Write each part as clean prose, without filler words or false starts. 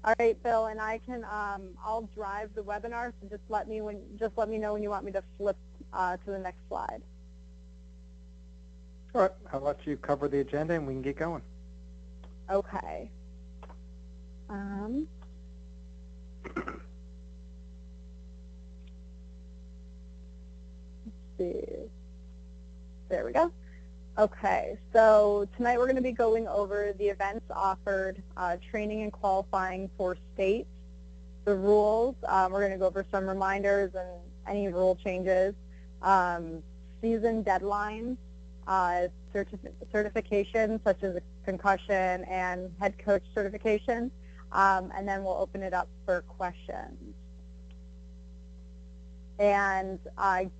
All right, Bill, and I can I'll drive the webinar, so just let me know when you want me to flip to the next slide. All right, I'll let you cover the agenda and we can get going. Okay. Let's see. There we go. Okay, so tonight we're going to be going over the events offered, training and qualifying for states, the rules. We're going to go over some reminders and any rule changes, season deadlines, certifications such as a concussion and head coach certification, and then we'll open it up for questions. And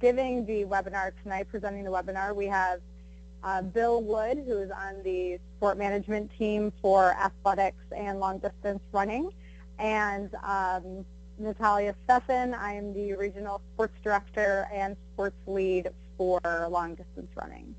giving the webinar tonight, presenting the webinar, we have Bill Wood, who is on the sport management team for athletics and long distance running, and Natalia Stefan. I am the regional sports director and sports lead for long distance running.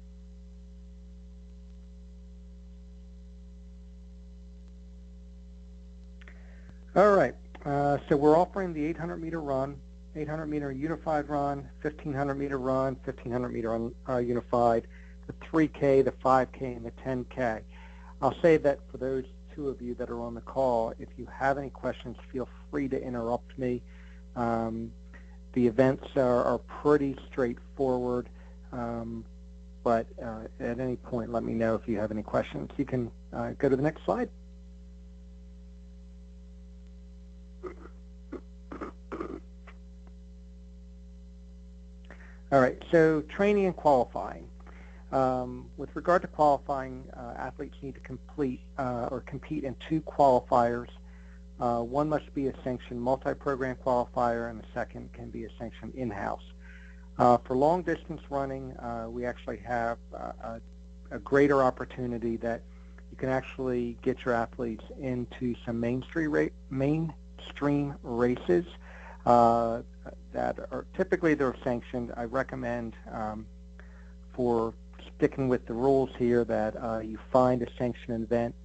All right, so we're offering the 800-meter run, 800-meter unified run, 1,500-meter run, 1,500-meter unified, the 3K, the 5K, and the 10K. I'll say that for those two of you that are on the call, if you have any questions, feel free to interrupt me. The events are pretty straightforward, but at any point, let me know if you have any questions. You can go to the next slide. All right, so training and qualifying. With regard to qualifying, athletes need to complete or compete in two qualifiers. One must be a sanctioned multi-program qualifier, and the second can be a sanctioned in-house. For long distance running, we actually have a greater opportunity that you can actually get your athletes into some mainstream races that are typically they're sanctioned. I recommend for sticking with the rules here that you find a sanctioned event.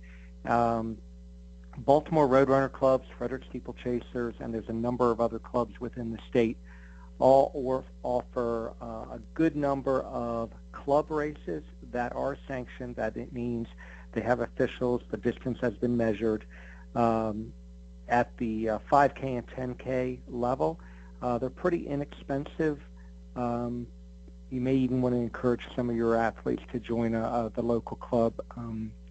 Baltimore Roadrunner clubs, Frederick Steeplechasers, and there's a number of other clubs within the state all offer a good number of club races that are sanctioned. That it means they have officials, the distance has been measured. At the 5K and 10K level, they're pretty inexpensive. You may even want to encourage some of your athletes to join the local club.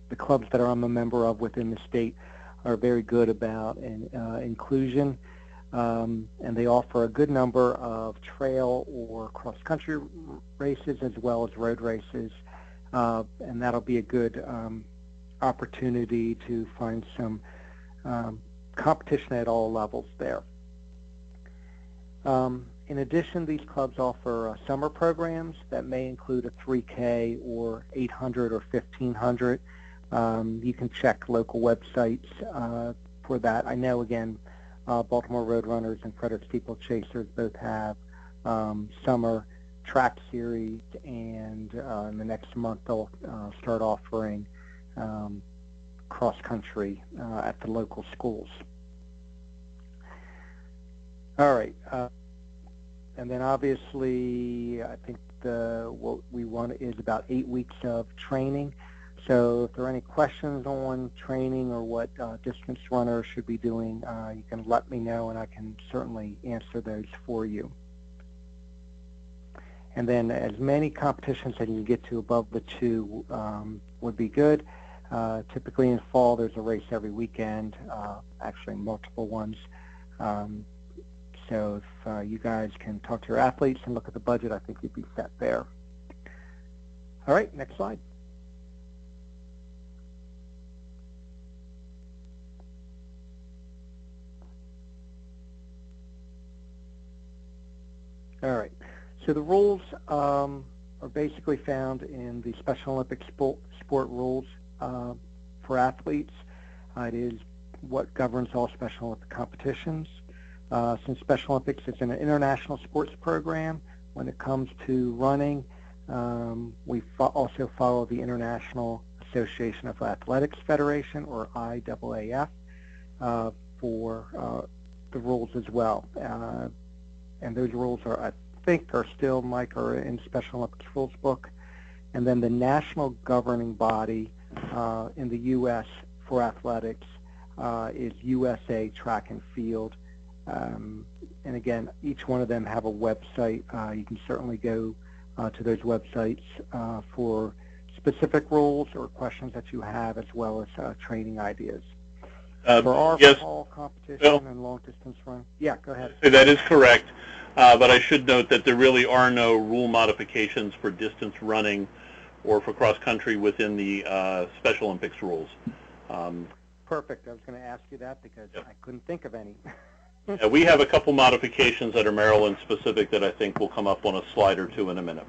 The clubs that I'm a member of within the state are very good about inclusion, and they offer a good number of trail or cross-country races as well as road races, and that'll be a good opportunity to find some competition at all levels there. In addition, these clubs offer summer programs that may include a 3K or 800 or 1,500. You can check local websites for that. I know, again, Baltimore Roadrunners and Frederick Steeplechasers both have summer track series, and in the next month they'll start offering cross-country at the local schools. All right. And then obviously, I think what we want is about 8 weeks of training. So if there are any questions on training or what distance runners should be doing, you can let me know and I can certainly answer those for you. And then as many competitions that you get to above the 2 would be good. Typically in fall, there's a race every weekend, actually multiple ones. So if you guys can talk to your athletes and look at the budget, I think you'd be set there. All right, next slide. All right, so the rules are basically found in the Special Olympic sport rules for athletes. It is what governs all Special Olympic competitions. Since Special Olympics is an international sports program, when it comes to running, we also follow the International Association of Athletics Federation, or IAAF, for for the rules as well. And those rules are, I think, are still, Mike, are in Special Olympics rules book. And then the national governing body in the U.S. for athletics is USA Track and Field. And again, each one of them have a website. You can certainly go to those websites for specific rules or questions that you have, as well as training ideas. For our fall competition and long distance run. Yeah, go ahead. That is correct, but I should note that there really are no rule modifications for distance running or for cross country within the Special Olympics rules. Perfect. I was going to ask you that because I couldn't think of any. Yeah, we have a couple modifications that are Maryland specific that I think will come up on a slide or two in a minute.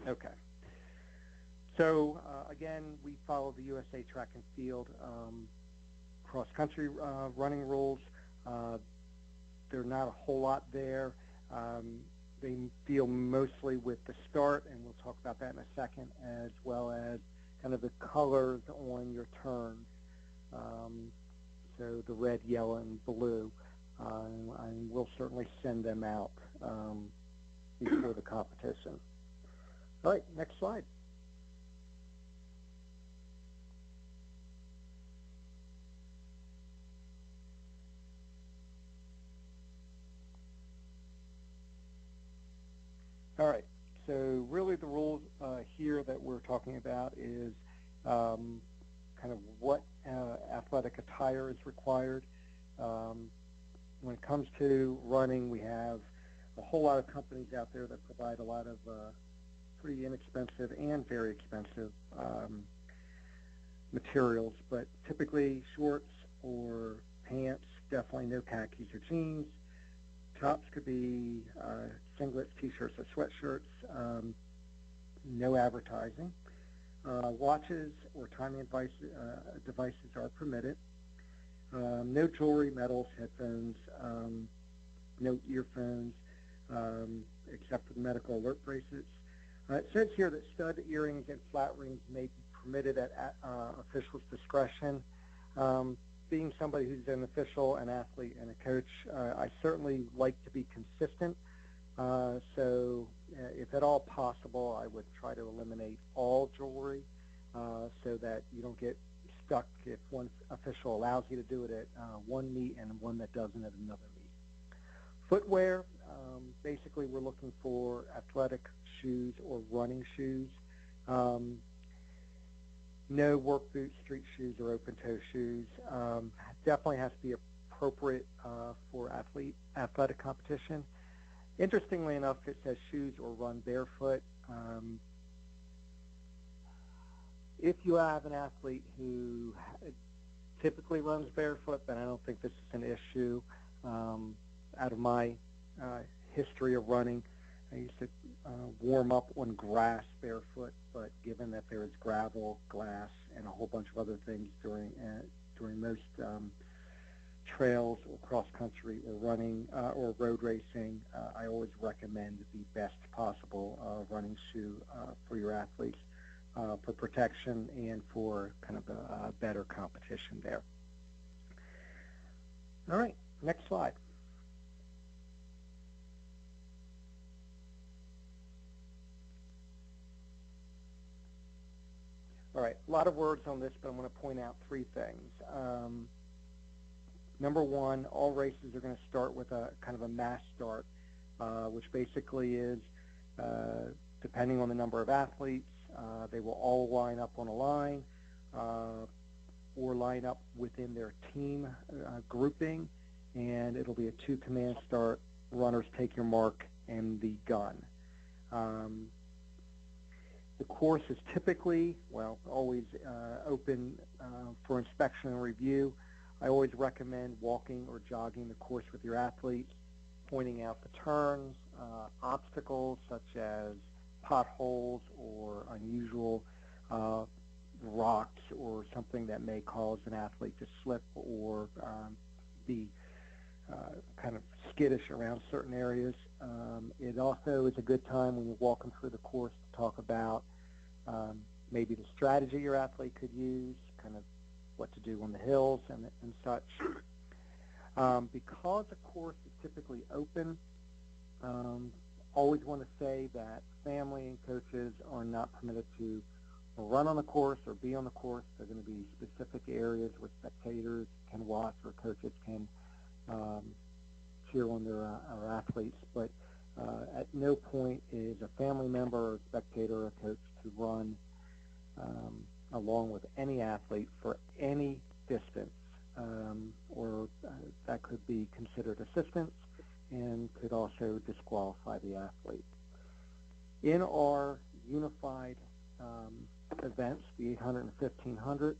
Okay. So again, we follow the USA Track and Field cross-country running rules. There are not a whole lot there. They deal mostly with the start, and we'll talk about that in a second, as well as kind of the colors on your turns. So the red, yellow, and blue. And we'll certainly send them out before the competition. All right, next slide. All right, so really the rules here that we're talking about is kind of what athletic attire is required. When it comes to running, we have a whole lot of companies out there that provide a lot of pretty inexpensive and very expensive materials, but typically shorts or pants, definitely no khakis or jeans. Tops could be singlets, t-shirts, or sweatshirts. No advertising. Watches or timing devices are permitted. No jewelry, medals, headphones, no earphones, except for the medical alert bracelets. It says here that stud earrings and flat rings may be permitted at officials' discretion. Being somebody who's an official, an athlete, and a coach, I certainly like to be consistent. So if at all possible, I would try to eliminate all jewelry so that you don't get stuck if one official allows you to do it at one meet and one that doesn't at another meet. Footwear, basically we're looking for athletic shoes or running shoes. No work boots, street shoes, or open-toe shoes. Definitely has to be appropriate for athletic competition. Interestingly enough, it says shoes or run barefoot. If you have an athlete who typically runs barefoot, then I don't think this is an issue. Out of my history of running, I used to warm up on grass barefoot, but given that there is gravel, glass, and a whole bunch of other things during most trails or cross-country or running or road racing, I always recommend the best possible running shoe for your athletes for protection and for kind of a better competition there. All right, next slide. All right, a lot of words on this, but I'm going to point out three things. Number one, all races are going to start with a kind of a mass start, which basically is, depending on the number of athletes, they will all line up on a line or line up within their team grouping, and it'll be a two-command start. Runners take your mark and the gun. The course is typically, well, always open for inspection and review. I always recommend walking or jogging the course with your athletes, pointing out the turns, obstacles such as potholes or unusual rocks or something that may cause an athlete to slip or be kind of skittish around certain areas. It also is a good time when you're walking through the course to talk about maybe the strategy your athlete could use, kind of what to do on the hills and such. Because the course is typically open, always want to say that family and coaches are not permitted to run on the course or be on the course. There are going to be specific areas where spectators can watch or coaches can cheer on our athletes. But at no point is a family member or spectator or coach to run along with any athlete for any distance, or that could be considered assistance and could also disqualify the athlete. In our unified events, the 800 and 1500,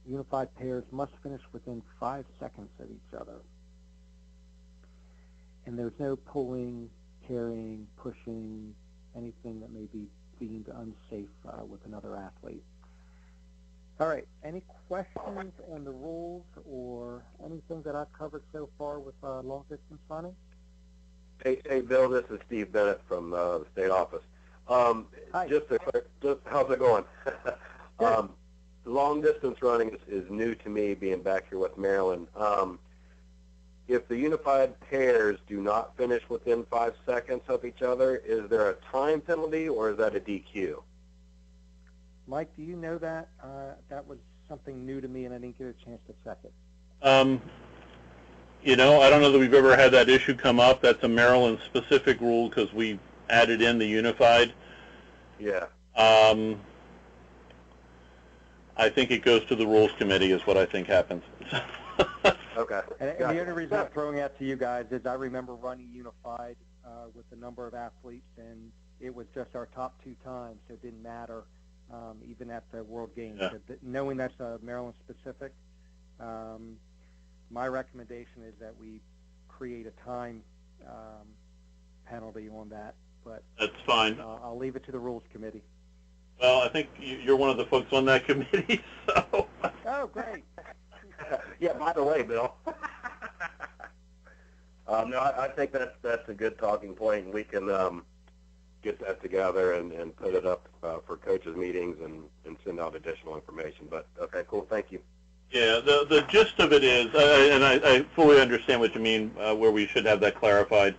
unified pairs must finish within 5 seconds of each other. And there's no pulling, carrying, pushing, anything that may be deemed unsafe with another athlete. All right, any questions on the rules or anything that I've covered so far with long distance running? Hey, Bill, this is Steve Bennett from the state office. Hi. Just how's it going? Long distance running is new to me, being back here with Maryland. If the unified pairs do not finish within 5 seconds of each other, is there a time penalty or is that a DQ? Mike, do you know that? That was something new to me, and I didn't get a chance to check it. You know, I don't know that we've ever had that issue come up. That's a Maryland-specific rule because we added in the unified. Yeah. I think it goes to the rules committee is what I think happens. Okay. And the only reason I'm throwing out to you guys is I remember running unified with a number of athletes, and it was just our top 2 times, so it didn't matter. Even at the World Games. Yeah. So knowing that's Maryland specific, my recommendation is that we create a time penalty on that, but That's fine. I'll leave it to the Rules Committee. Well, I think you're one of the folks on that committee, so. Oh, great. Yeah, by the way, Bill. No, I think that's a good talking point, and we can get that together and put it up for coaches' meetings and send out additional information. But, okay, cool, thank you. Yeah, the gist of it is, and I fully understand what you mean, where we should have that clarified.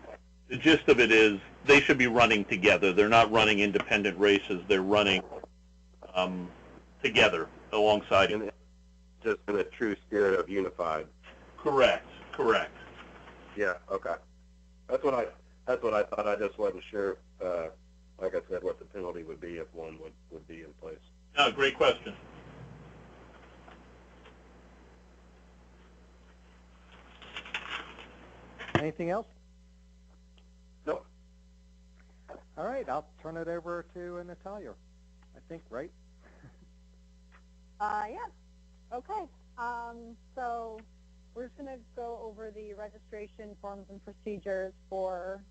The gist of it is they should be running together. They're not running independent races. They're running together alongside each other. Just in a true spirit of unified. Correct. Yeah, okay. That's what I thought. I just wasn't sure, like I said, what the penalty would be if one would be in place. No, great question. Anything else? Nope. All right, I'll turn it over to Natalia, I think, right? Yeah. Okay. So we're just going to go over the registration forms and procedures for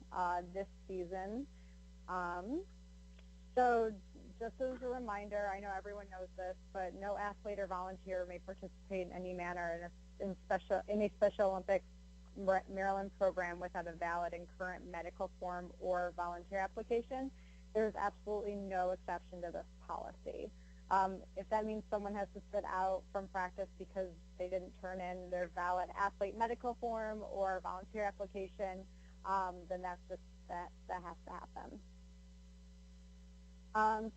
this season. So just as a reminder, I know everyone knows this, but no athlete or volunteer may participate in any manner in a Special Olympics Maryland program without a valid and current medical form or volunteer application. There's absolutely no exception to this policy. If that means someone has to sit out from practice because they didn't turn in their valid athlete medical form or volunteer application, then that's just that has to happen.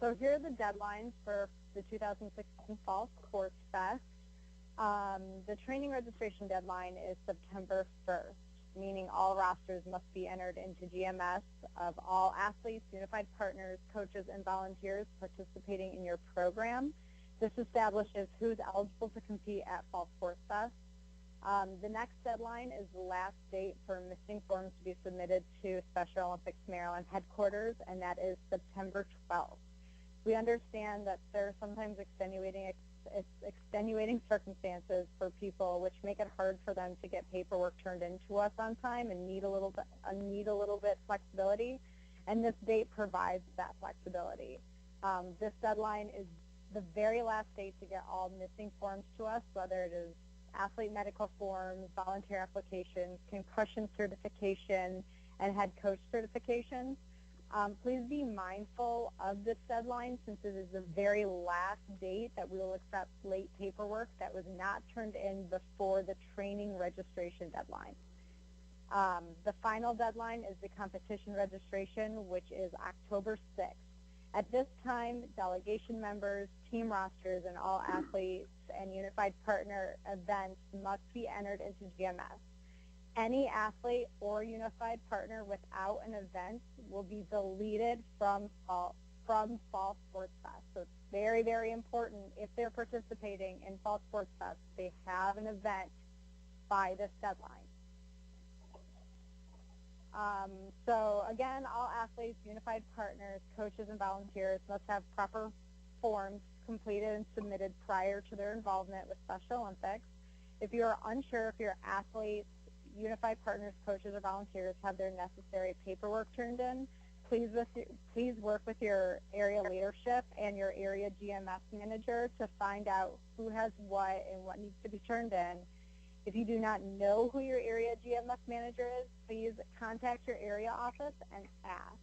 So here are the deadlines for the 2016 Fall Sports Fest. The training registration deadline is September 1st, meaning all rosters must be entered into GMS of all athletes, unified partners, coaches, and volunteers participating in your program. This establishes who's eligible to compete at Fall Sports Fest. The next deadline is the last date for missing forms to be submitted to Special Olympics Maryland headquarters, and that is September 12th. We understand that there are sometimes extenuating circumstances for people which make it hard for them to get paperwork turned in to us on time and need a little bit flexibility, and this date provides that flexibility. This deadline is the very last date to get all missing forms to us, whether it is athlete medical forms, volunteer applications, concussion certification, and head coach certification. Please be mindful of this deadline since it is the very last date that we will accept late paperwork that was not turned in before the training registration deadline. The final deadline is the competition registration, which is October 6th. At this time, delegation members, team rosters, and all athletes and unified partner events must be entered into GMS. Any athlete or unified partner without an event will be deleted from Fall Sports Fest. So it's very, very important if they're participating in Fall Sports Fest, they have an event by this deadline. So again, all athletes, unified partners, coaches, and volunteers must have proper forms completed and submitted prior to their involvement with Special Olympics. If you are unsure if your athletes, unified partners, coaches, or volunteers have their necessary paperwork turned in, please work with your area leadership and your area GMS manager to find out who has what and what needs to be turned in. If you do not know who your area GMS manager is, please contact your area office and ask.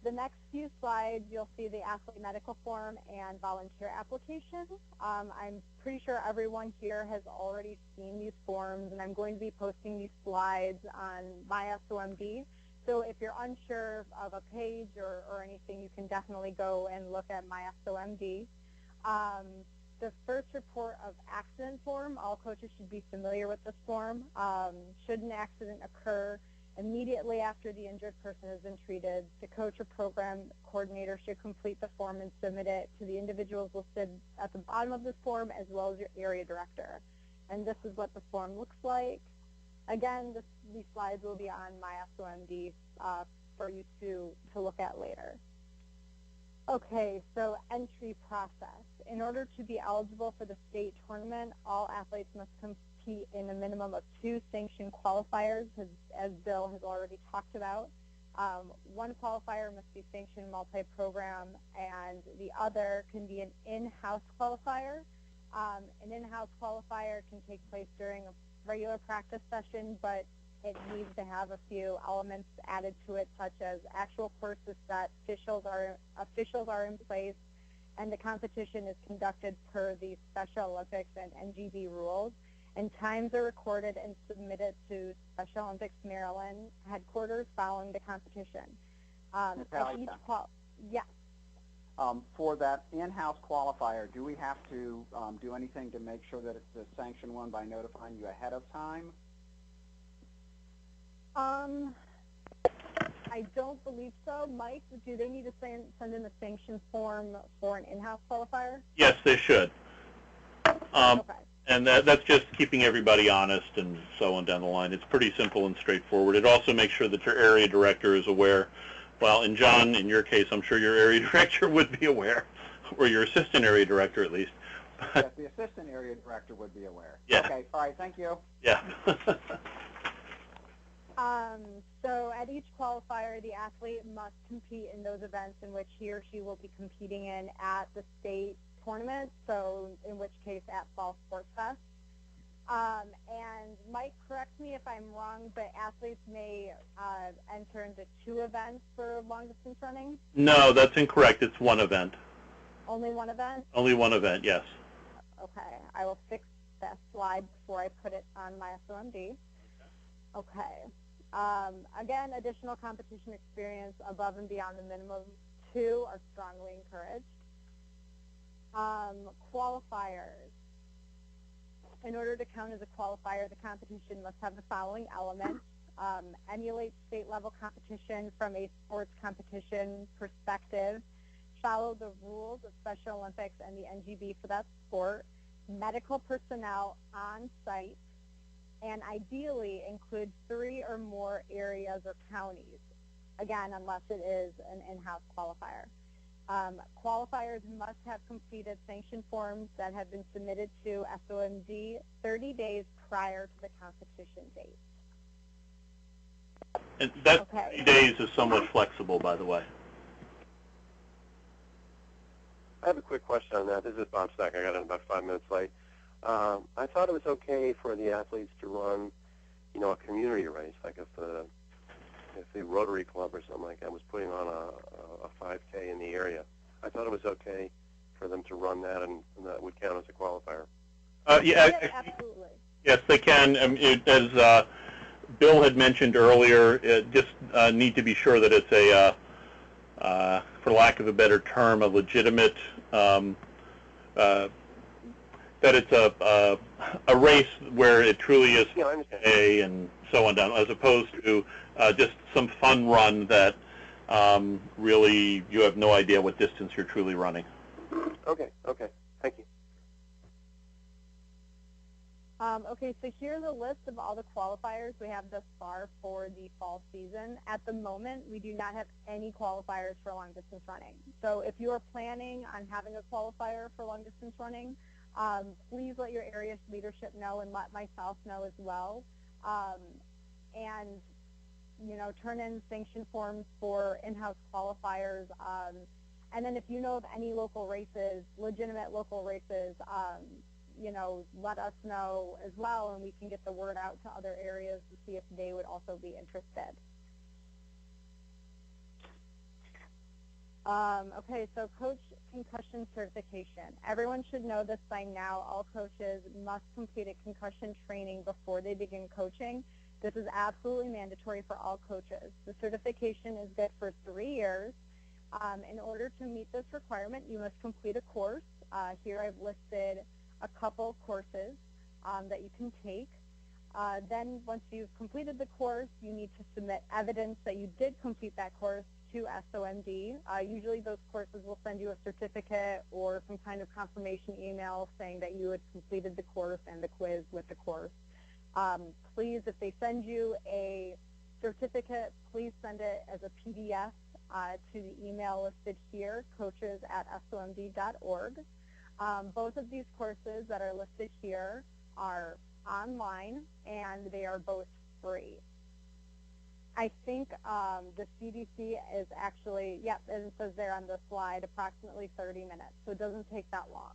The next few slides, you'll see the athlete medical form and volunteer application. I'm pretty sure everyone here has already seen these forms, and I'm going to be posting these slides on my SOMD. So if you're unsure of a page or anything, you can definitely go and look at my SOMD. The first report of accident form, all coaches should be familiar with this form. Should an accident occur, immediately after the injured person has been treated, the coach or program coordinator should complete the form and submit it to the individuals listed at the bottom of this form as well as your area director. And this is what the form looks like. Again, these slides will be on my SOMD for you to look at later. Okay, so entry process. In order to be eligible for the state tournament, all athletes must compete in a minimum of 2 sanctioned qualifiers, as Bill has already talked about. One qualifier must be sanctioned multi-program, and the other can be an in-house qualifier. An in-house qualifier can take place during a regular practice session, but it needs to have a few elements added to it, such as actual courses set, officials are in place, and the competition is conducted per the Special Olympics and NGB rules. And times are recorded and submitted to Special Olympics Maryland headquarters following the competition. Yes. For that in-house qualifier, do we have to do anything to make sure that it's a sanctioned one by notifying you ahead of time? I don't believe so. Mike, do they need to send in a sanction form for an in-house qualifier? Yes, they should. Okay. And that's just keeping everybody honest and so on down the line. It's pretty simple and straightforward. It also makes sure that your area director is aware. Well, and John, in your case, I'm sure your area director would be aware, or your assistant area director at least. Yes, the assistant area director would be aware. Yeah. Okay, all right, thank you. Yeah. So at each qualifier, the athlete must compete in those events in which he or she will be competing in at the state tournament, so in which case at Fall Sports Fest. And Mike, correct me if I'm wrong, but athletes may enter into 2 events for long distance running? No, that's incorrect. It's 1 event. Only 1 event? Only 1 event, yes. Okay, I will fix that slide before I put it on my SOMD. Okay. Again, additional competition experience above and beyond the minimum 2 are strongly encouraged. Qualifiers. In order to count as a qualifier, the competition must have the following elements. Emulate state-level competition from a sports competition perspective. Follow the rules of Special Olympics and the NGB for that sport. Medical personnel on site. And ideally include 3 or more areas or counties, again, unless it is an in-house qualifier. Qualifiers must have completed sanction forms that have been submitted to SOMD 30 days prior to the competition date. And that Okay. 30 days is somewhat flexible, by the way. I have a quick question on that. This is Bob Stack. I got in about 5 minutes late. I thought it was okay for the athletes to run, a community race. Like if the if the Rotary Club or something like that was putting on a 5K in the area, I thought it was okay for them to run that, and that would count as a qualifier. Yeah, absolutely. Yes, they can. As Bill had mentioned earlier, just need to be sure that it's a, for lack of a better term, a legitimate, that it's a race where it truly is A and so on down, as opposed to just some fun run that really you have no idea what distance you're truly running. Okay, thank you. Okay, so here's a list of all the qualifiers we have thus far for the fall season. At the moment, we do not have any qualifiers for long distance running. So if you are planning on having a qualifier for long distance running, please let your area leadership know and let myself know as well. And, you know, turn in sanction forms for in-house qualifiers. And then if you know of any local races, legitimate local races, you know, let us know as well, and we can get the word out to other areas to see if they would also be interested. Okay, so coach concussion certification. Everyone should know this by now. All coaches must complete a concussion training before they begin coaching. This is absolutely mandatory for all coaches. The certification is good for 3 years. In order to meet this requirement, you must complete a course. Here I've listed a couple courses that you can take. Then once you've completed the course, you need to submit evidence that you did complete that course to SOMD. Usually those courses will send you a certificate or some kind of confirmation email saying that you had completed the course and the quiz with the course. Please, if they send you a certificate, please send it as a PDF to the email listed here, coaches@somd.org. Both of these courses that are listed here are online, and they are both free. I think the CDC is actually, yep, as it says there on the slide, approximately 30 minutes, so it doesn't take that long.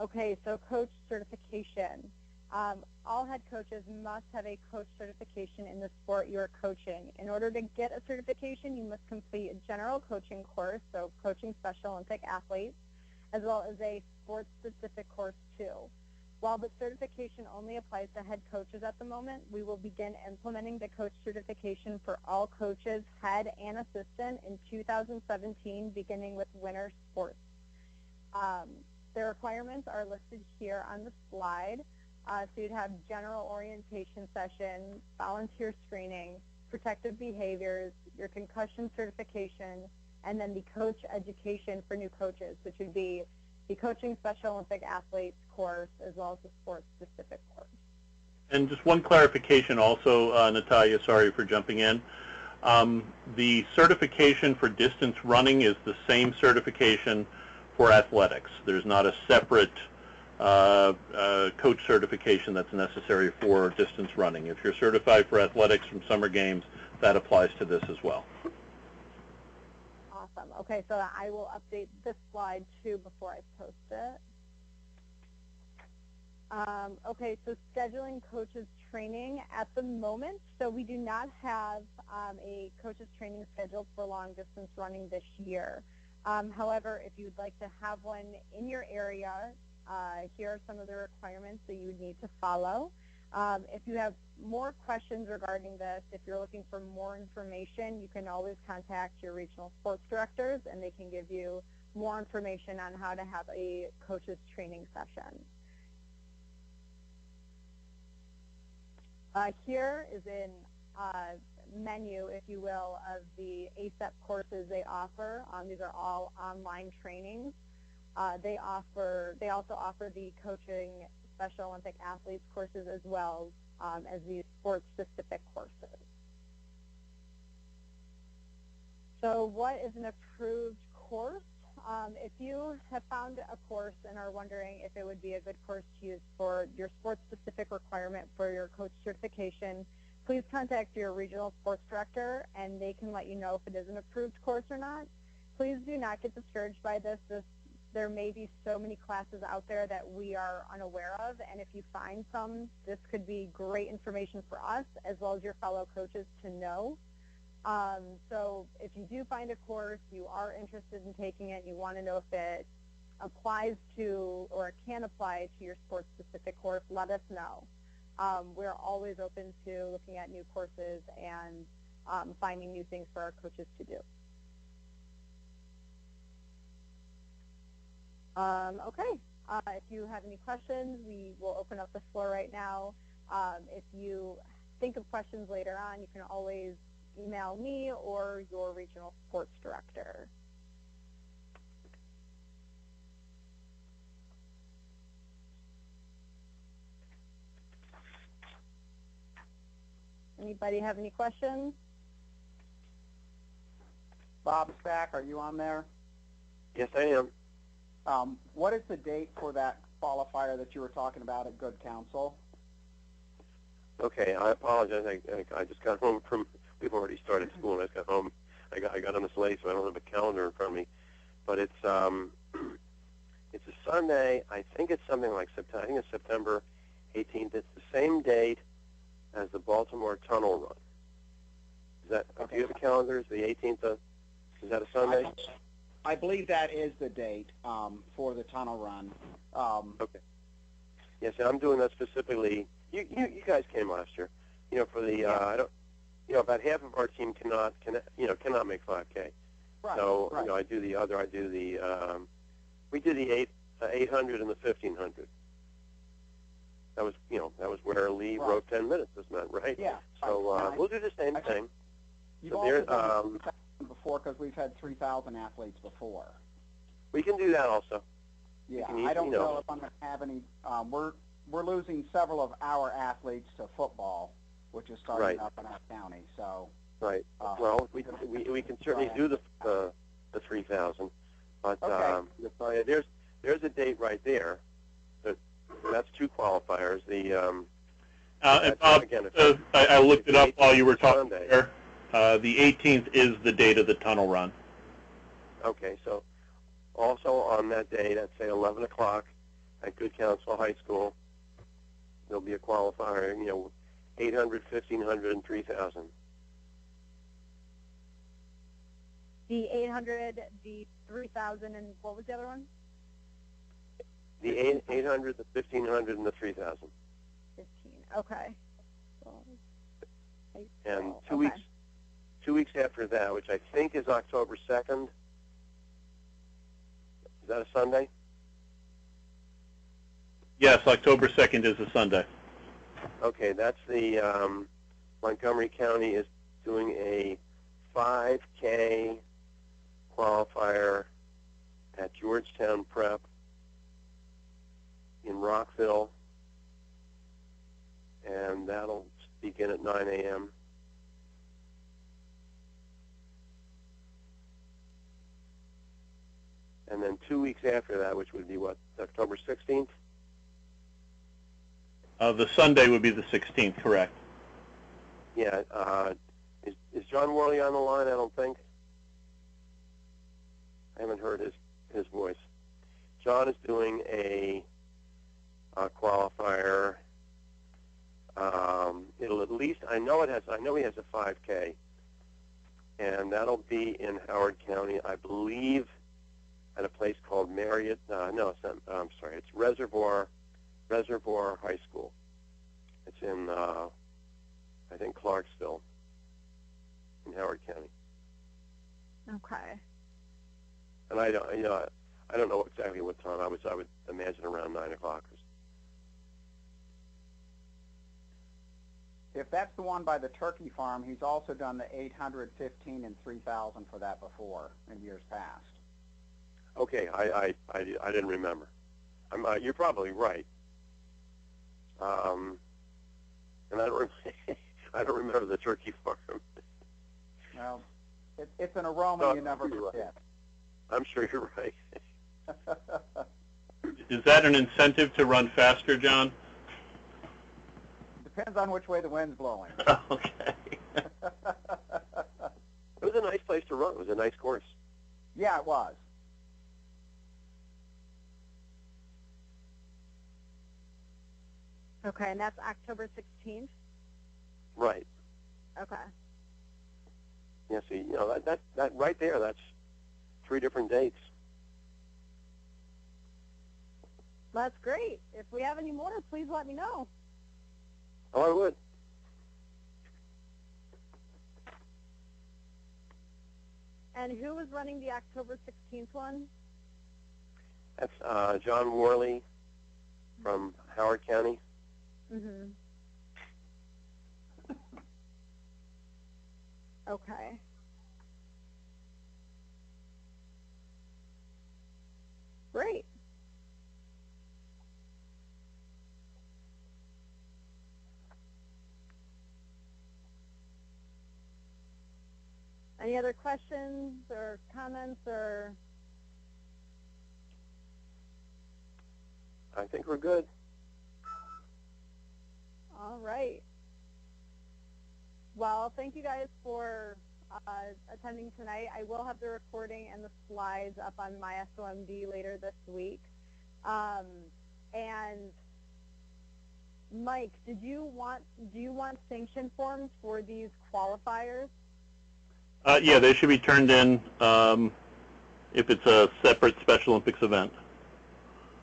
Okay, so coach certification. All head coaches must have a coach certification in the sport you are coaching. In order to get a certification, you must complete a general coaching course, so coaching Special Olympic athletes, as well as a sports-specific course too. While the certification only applies to head coaches at the moment, we will begin implementing the coach certification for all coaches, head and assistant, in 2017, beginning with winter sports. The requirements are listed here on the slide. So you'd have general orientation session, volunteer screening, protective behaviors, your concussion certification, and then the coach education for new coaches, which would be the coaching Special Olympic athletes course as well as the sports-specific course. And just one clarification also, Natalia, sorry for jumping in. The certification for distance running is the same certification for athletics. There's not a separate coach certification that's necessary for distance running. If you're certified for athletics from summer games, that applies to this as well. Awesome. Okay, so I will update this slide too before I post it. Okay, so scheduling coaches training at the moment. So we do not have a coaches training scheduled for long distance running this year. However, if you'd like to have one in your area, here are some of the requirements that you would need to follow. If you have more questions regarding this, if you're looking for more information, you can always contact your regional sports directors and they can give you more information on how to have a coaches training session. Here is a menu, if you will, of the ASEP courses they offer. These are all online trainings. They also offer the coaching Special Olympic athletes courses as well as these sports-specific courses. So what is an approved course? If you have found a course and are wondering if it would be a good course to use for your sports-specific requirement for your coach certification, please contact your regional sports director and they can let you know if it is an approved course or not. Please do not get discouraged by this. This there may be so many classes out there that we are unaware of, and if you find some, this could be great information for us as well as your fellow coaches to know. So if you do find a course, you are interested in taking it, you want to know if it applies to or can apply to your sports-specific course, let us know. We're always open to looking at new courses and finding new things for our coaches to do. Okay, if you have any questions, we will open up the floor right now. If you think of questions later on, you can always email me or your regional sports director. Anybody have any questions? Bob Stack, are you on there? Yes, I am. What is the date for that qualifier that you were talking about at Good Counsel? Okay, I apologize. I just got home from, we've already started school, and I just got home. I got on this late, so I don't have a calendar in front of me. But it's a Sunday. I think it's something like September. I think it's September 18th. It's the same date as the Baltimore Tunnel Run. Is that? Okay. Do you have a calendar? Is the 18th? Is that a Sunday? I believe that is the date for the tunnel run. Okay. Yes, and I'm doing that specifically. You guys came last year. For the I don't. About half of our team cannot make 5K. Right. So right. I do the other. I do the. We did the 800 and the 1500. That was where Lee Right. wrote 10 minutes. Isn't that right? Yeah. So right. we'll do the same thing. You've So also done 3,000 before because we've had 3,000 athletes before. we can do that also. Yeah, can I don't easily know if I'm going to have any. We're losing several of our athletes to football, which is starting Right. up in our county. So Right. Well, we can certainly do the 3,000, but Okay. Natalia, there's a date right there. That's two qualifiers. The And Bob, again, I looked it up while you were talking Sunday. there. The 18th is the date of the tunnel run. Okay, so also on that date at say 11 o'clock at Good Counsel High School, there'll be a qualifier. 800, 1500, and 3,000. The 800, the 3,000, and what was the other one? The 800, the 1500, and the 3,000. 15. Okay. And two okay. 2 weeks after that, which I think is October 2nd. Is that a Sunday? Yes, October 2nd is a Sunday. Okay, that's the Montgomery County is doing a 5K qualifier at Georgetown Prep in Rockville, and that'll begin at 9 a.m. And then 2 weeks after that, which would be what, October 16th? The Sunday would be the 16th, correct? Yeah. Is John Worley on the line? I don't think. I haven't heard his voice. John is doing a qualifier. It'll at least I know he has a 5K, and that'll be in Howard County, I believe, at a place called Marriott. No, it's not. I'm sorry. It's Reservoir High School. It's in I think Clarksville in Howard County. Okay. And I don't know exactly what time. I would imagine around 9 o'clock. if that's the one by the turkey farm, he's also done the 800, 15, and 3,000 for that before in years past. Okay, I didn't remember. You're probably right. And I don't remember the turkey farm. Well, it's an aroma you never Right. forget. I'm sure you're right. Is that an incentive to run faster, John? Depends on which way the wind's blowing. Okay. It was a nice place to run. It was a nice course. Yeah, it was. Okay, and that's October 16th? Right. Okay. Yeah, see, you know, that right there, that's 3 different dates. That's great. If we have any more, please let me know. Oh, I would. And who was running the October 16th one? That's John Worley from Howard County. Mm-hmm. Okay. Great. Any other questions or comments or? I think we're good. All right. Well, thank you guys for attending tonight. I will have the recording and the slides up on my SOMD later this week. And Mike, do you want sanction forms for these qualifiers? Yeah, they should be turned in if it's a separate Special Olympics event.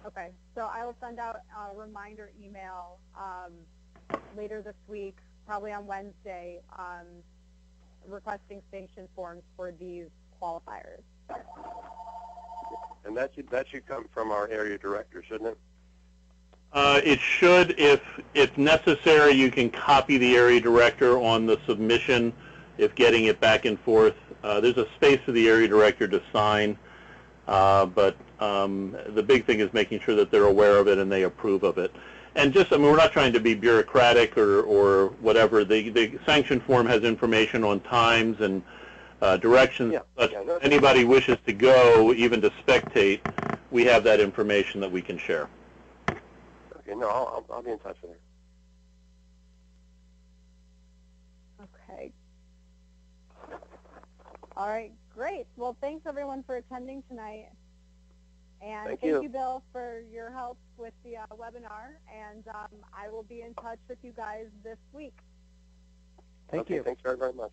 Okay, so I will send out a reminder email later this week, probably on Wednesday, requesting sanction forms for these qualifiers. And that should come from our area director, shouldn't it? It should, if necessary, you can copy the area director on the submission if getting it back and forth. There's a space for the area director to sign, but the big thing is making sure that they're aware of it and they approve of it. And just, I mean, we're not trying to be bureaucratic or whatever. The sanction form has information on times and directions. Yeah. But Yeah, no, anybody wishes to go, even to spectate, we have that information that we can share. Okay, no, I'll be in touch with her. Okay. All right, great. Well, thanks everyone for attending tonight. And Thank thank you. you, Bill, for your help with the webinar. And I will be in touch with you guys this week. Thank Okay, you. thanks very, very much.